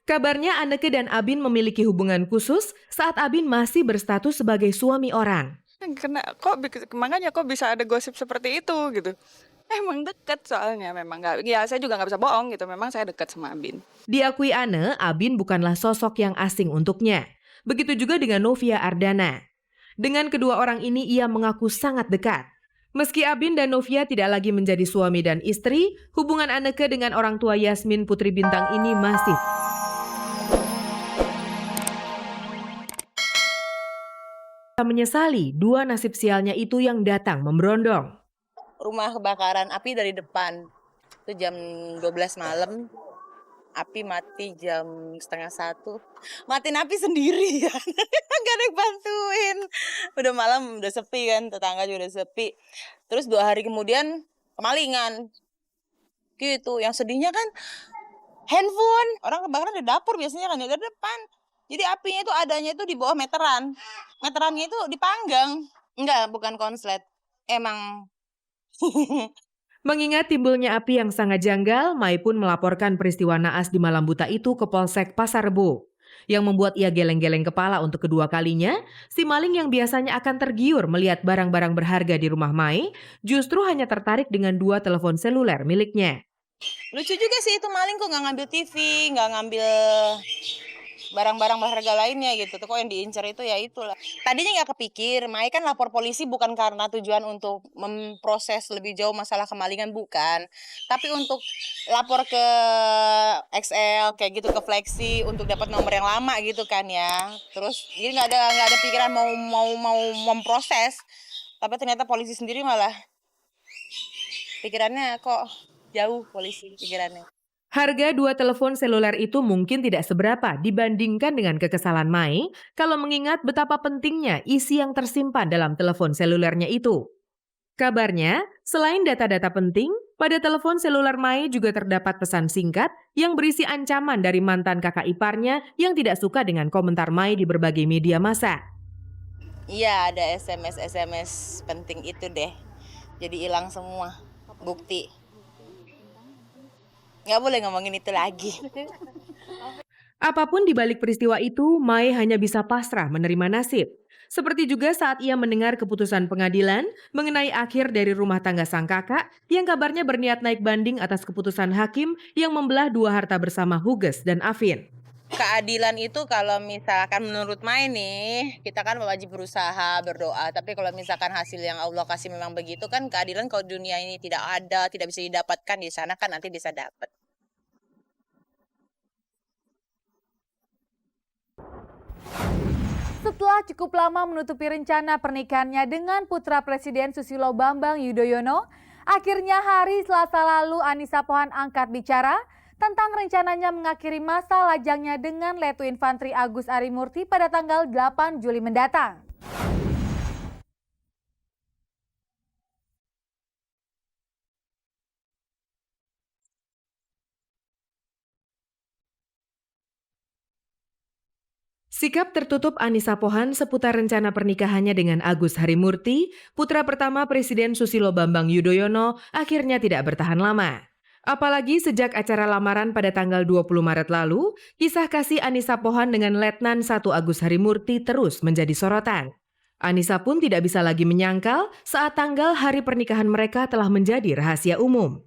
Kabarnya Anneke dan Abin memiliki hubungan khusus saat Abin masih berstatus sebagai suami orang. Makanya kok bisa ada gosip seperti itu gitu. Emang deket soalnya, memang nggak, ya saya juga nggak bisa bohong gitu, memang saya dekat sama Abin. Diakui Anne, Abin bukanlah sosok yang asing untuknya. Begitu juga dengan Novia Ardana. Dengan kedua orang ini ia mengaku sangat dekat. Meski Abin dan Novia tidak lagi menjadi suami dan istri, hubungan Anneke dengan orang tua Yasmin Putri Bintang ini masih menyesali dua nasib sialnya itu yang datang memberondong. Rumah kebakaran, api dari depan. Itu jam 12 malam. Api mati jam 12:30. Matiin api sendirian. Gak ada yang bantuin. Udah malam, udah sepi kan. Tetangga juga udah sepi. Terus 2 hari kemudian kemalingan. Gitu. Yang sedihnya kan handphone. Orang kebakaran di dapur biasanya kan. Di depan. Jadi apinya itu adanya itu di bawah meteran. Meterannya itu dipanggang. Enggak, bukan konslet. Emang... Mengingat timbulnya api yang sangat janggal, Mai pun melaporkan peristiwa naas di malam buta itu ke Polsek Pasar Rebo. Yang membuat ia geleng-geleng kepala untuk kedua kalinya, si maling yang biasanya akan tergiur melihat barang-barang berharga di rumah Mai, justru hanya tertarik dengan 2 telepon seluler miliknya. Lucu juga sih itu maling kok nggak ngambil TV, nggak ngambil barang-barang berharga lainnya gitu. Kok yang diincar itu ya itulah. Tadinya nggak kepikir, Mai kan lapor polisi bukan karena tujuan untuk memproses lebih jauh masalah kemalingan, bukan. Tapi untuk lapor ke XL kayak gitu, ke Flexi untuk dapat nomor yang lama gitu kan ya. Terus jadi nggak ada pikiran mau memproses. Tapi ternyata polisi sendiri malah pikirannya kok jauh polisi pikirannya. Harga 2 telepon seluler itu mungkin tidak seberapa dibandingkan dengan kekesalan Mai kalau mengingat betapa pentingnya isi yang tersimpan dalam telepon selulernya itu. Kabarnya, selain data-data penting, pada telepon seluler Mai juga terdapat pesan singkat yang berisi ancaman dari mantan kakak iparnya yang tidak suka dengan komentar Mai di berbagai media massa. Iya, ada SMS penting itu deh. Jadi hilang semua bukti. Nggak boleh ngomongin itu lagi. Apapun di balik peristiwa itu, Mai hanya bisa pasrah menerima nasib. Seperti juga saat ia mendengar keputusan pengadilan mengenai akhir dari rumah tangga sang kakak yang kabarnya berniat naik banding atas keputusan hakim yang membelah 2 harta bersama Huges dan Afin. Keadilan itu kalau misalkan menurut Mai nih, kita kan wajib berusaha, berdoa. Tapi kalau misalkan hasil yang Allah kasih memang begitu kan, keadilan kalau dunia ini tidak ada, tidak bisa didapatkan, di sana kan nanti bisa dapat. Setelah cukup lama menutupi rencana pernikahannya dengan putra Presiden Susilo Bambang Yudhoyono, akhirnya hari Selasa lalu Anissa Pohan angkat bicara tentang rencananya mengakhiri masa lajangnya dengan Letu Infantri Agus Harimurti pada tanggal 8 Juli mendatang. Sikap tertutup Anissa Pohan seputar rencana pernikahannya dengan Agus Harimurti, putra pertama Presiden Susilo Bambang Yudhoyono, akhirnya tidak bertahan lama. Apalagi sejak acara lamaran pada tanggal 20 Maret lalu, kisah kasih Anissa Pohan dengan Letnan 1 Agus Harimurti terus menjadi sorotan. Anissa pun tidak bisa lagi menyangkal saat tanggal hari pernikahan mereka telah menjadi rahasia umum.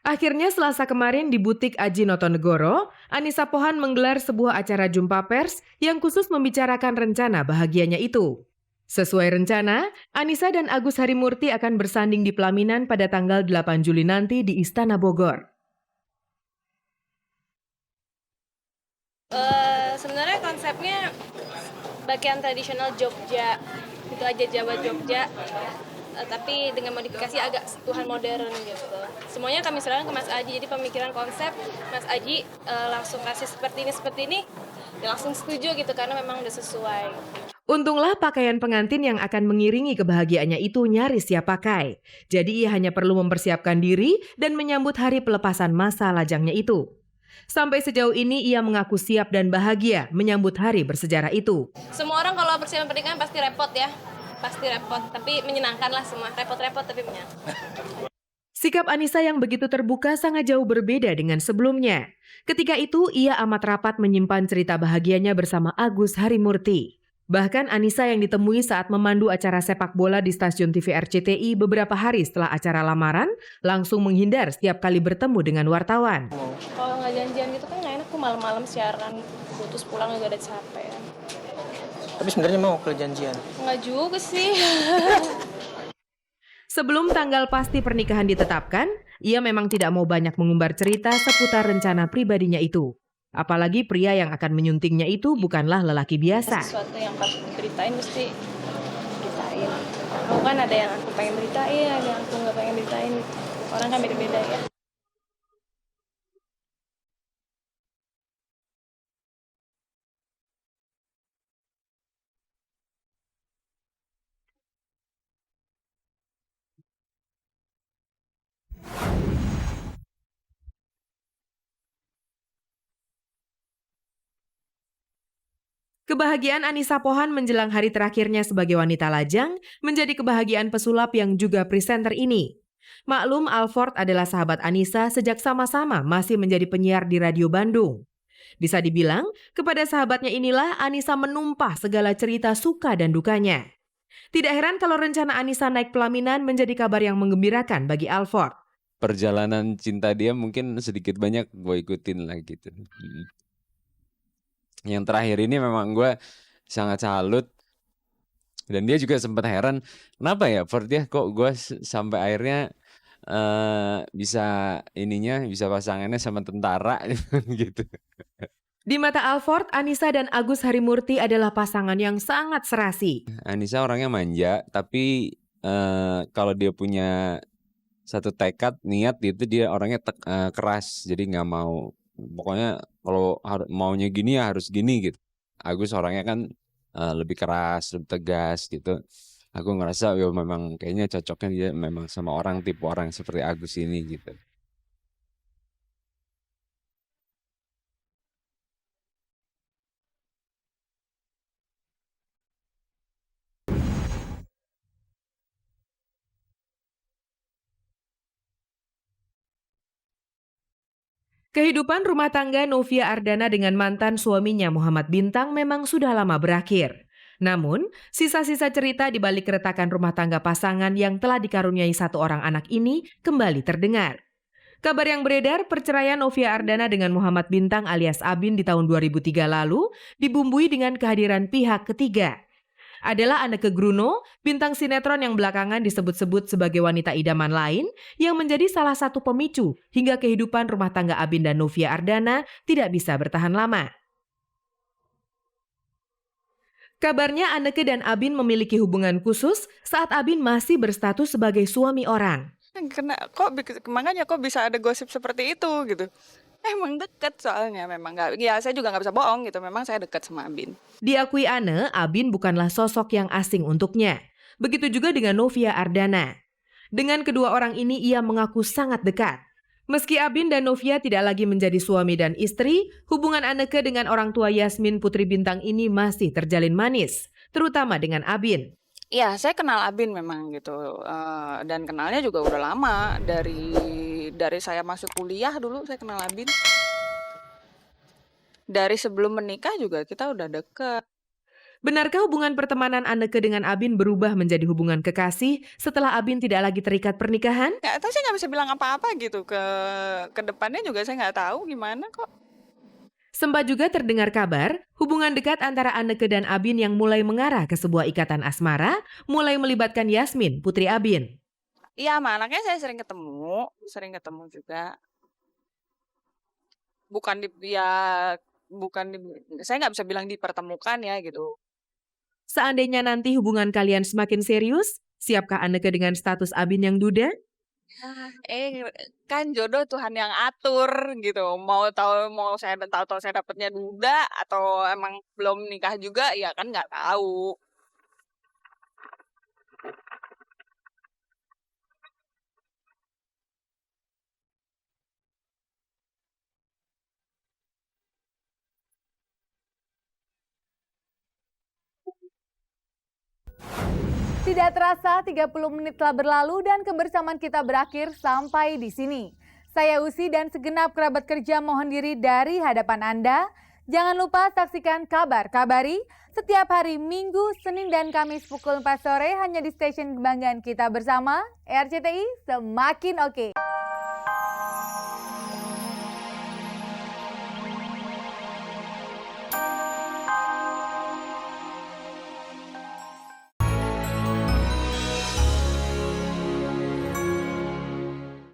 Akhirnya Selasa kemarin di butik Aji Notonegoro, Anissa Pohan menggelar sebuah acara jumpa pers yang khusus membicarakan rencana bahagianya itu. Sesuai rencana, Anissa dan Agus Harimurti akan bersanding di pelaminan pada tanggal 8 Juli nanti di Istana Bogor. Sebenarnya konsepnya bagian tradisional Jogja, itu aja Jawa Jogja. Tapi dengan modifikasi agak sentuhan modern gitu. Semuanya kami serahkan ke Mas Aji, jadi pemikiran konsep Mas Aji langsung kasih seperti ini, ya langsung setuju gitu karena memang udah sesuai. Untunglah pakaian pengantin yang akan mengiringi kebahagiaannya itu nyaris siap pakai. Jadi ia hanya perlu mempersiapkan diri dan menyambut hari pelepasan masa lajangnya itu. Sampai sejauh ini ia mengaku siap dan bahagia menyambut hari bersejarah itu. Semua orang kalau persiapan pernikahan pasti repot ya. Pasti repot, tapi menyenangkan lah semua. Repot-repot tapi menyenangkan. Sikap Anissa yang begitu terbuka sangat jauh berbeda dengan sebelumnya. Ketika itu, ia amat rapat menyimpan cerita bahagianya bersama Agus Harimurti. Bahkan Anissa yang ditemui saat memandu acara sepak bola di stasiun TV RCTI beberapa hari setelah acara lamaran, langsung menghindar setiap kali bertemu dengan wartawan. Kalau nggak janjian gitu kan nggak enak tuh malam-malam siaran, putus pulang juga ada capek. Tapi sebenarnya mau ke janjian. Nggak juga sih. Sebelum tanggal pasti pernikahan ditetapkan, ia memang tidak mau banyak mengumbar cerita seputar rencana pribadinya itu. Apalagi pria yang akan menyuntingnya itu bukanlah lelaki biasa. Sesuatu yang harus diberitain mesti beritain. Aku kan ada yang aku pengen beritain, ada yang aku nggak pengen beritain. Orang kan beda-beda ya. Kebahagiaan Anissa Pohan menjelang hari terakhirnya sebagai wanita lajang menjadi kebahagiaan pesulap yang juga presenter ini. Maklum Alford adalah sahabat Anissa sejak sama-sama masih menjadi penyiar di Radio Bandung. Bisa dibilang, kepada sahabatnya inilah Anissa menumpah segala cerita suka dan dukanya. Tidak heran kalau rencana Anissa naik pelaminan menjadi kabar yang menggembirakan bagi Alford. Perjalanan cinta dia mungkin sedikit banyak gue ikutin lah gitu. Yang terakhir ini memang gue sangat salut. Dan dia juga sempat heran, kenapa ya Ford ya kok gue sampai akhirnya bisa pasangannya sama tentara gitu. Di mata Alford, Anissa dan Agus Harimurti adalah pasangan yang sangat serasi. Anissa orangnya manja, tapi kalau dia punya satu tekad, niat itu dia orangnya keras, jadi nggak mau. Pokoknya kalau maunya gini ya harus gini gitu. Agus orangnya kan lebih keras, lebih tegas gitu. Aku ngerasa ya memang kayaknya cocoknya dia memang sama tipe orang seperti Agus ini gitu. Kehidupan rumah tangga Novia Ardana dengan mantan suaminya Muhammad Bintang memang sudah lama berakhir. Namun, sisa-sisa cerita di balik keretakan rumah tangga pasangan yang telah dikaruniai satu orang anak ini kembali terdengar. Kabar yang beredar, perceraian Novia Ardana dengan Muhammad Bintang alias Abin di tahun 2003 lalu dibumbui dengan kehadiran pihak ketiga. Adalah Anneke Gruno, bintang sinetron yang belakangan disebut-sebut sebagai wanita idaman lain yang menjadi salah satu pemicu hingga kehidupan rumah tangga Abin dan Novia Ardana tidak bisa bertahan lama. Kabarnya Anneke dan Abin memiliki hubungan khusus saat Abin masih berstatus sebagai suami orang. Makanya kok bisa ada gosip seperti itu gitu. Emang deket soalnya memang nggak. Ya saya juga nggak bisa bohong gitu. Memang saya dekat sama Abin. Diakui Anne, Abin bukanlah sosok yang asing untuknya. Begitu juga dengan Novia Ardana. Dengan kedua orang ini ia mengaku sangat dekat. Meski Abin dan Novia tidak lagi menjadi suami dan istri, hubungan Anneke dengan orang tua Yasmin Putri Bintang ini masih terjalin manis, terutama dengan Abin. Iya, saya kenal Abin memang gitu, dan kenalnya juga udah lama dari saya masuk kuliah dulu saya kenal Abin. Dari sebelum menikah juga kita udah deket. Benarkah hubungan pertemanan Anneke dengan Abin berubah menjadi hubungan kekasih setelah Abin tidak lagi terikat pernikahan? Nggak tahu, saya nggak bisa bilang apa-apa gitu ke depannya juga saya nggak tahu gimana kok. Sempat juga terdengar kabar, hubungan dekat antara Anneke dan Abin yang mulai mengarah ke sebuah ikatan asmara, mulai melibatkan Yasmin, putri Abin. Iya, sama anaknya saya sering ketemu juga. Saya nggak bisa bilang dipertemukan ya gitu. Seandainya nanti hubungan kalian semakin serius, siapkah Anneke dengan status Abin yang duda? Kan jodoh Tuhan yang atur gitu. Mau saya dapatnya duda atau emang belum nikah juga ya kan nggak tahu. Tidak terasa 30 menit telah berlalu dan kebersamaan kita berakhir sampai di sini. Saya Usi dan segenap kerabat kerja mohon diri dari hadapan Anda. Jangan lupa saksikan Kabar Kabari setiap hari Minggu, Senin, dan Kamis pukul 4 sore hanya di stasiun kebanggaan kita bersama, RCTI Semakin Oke.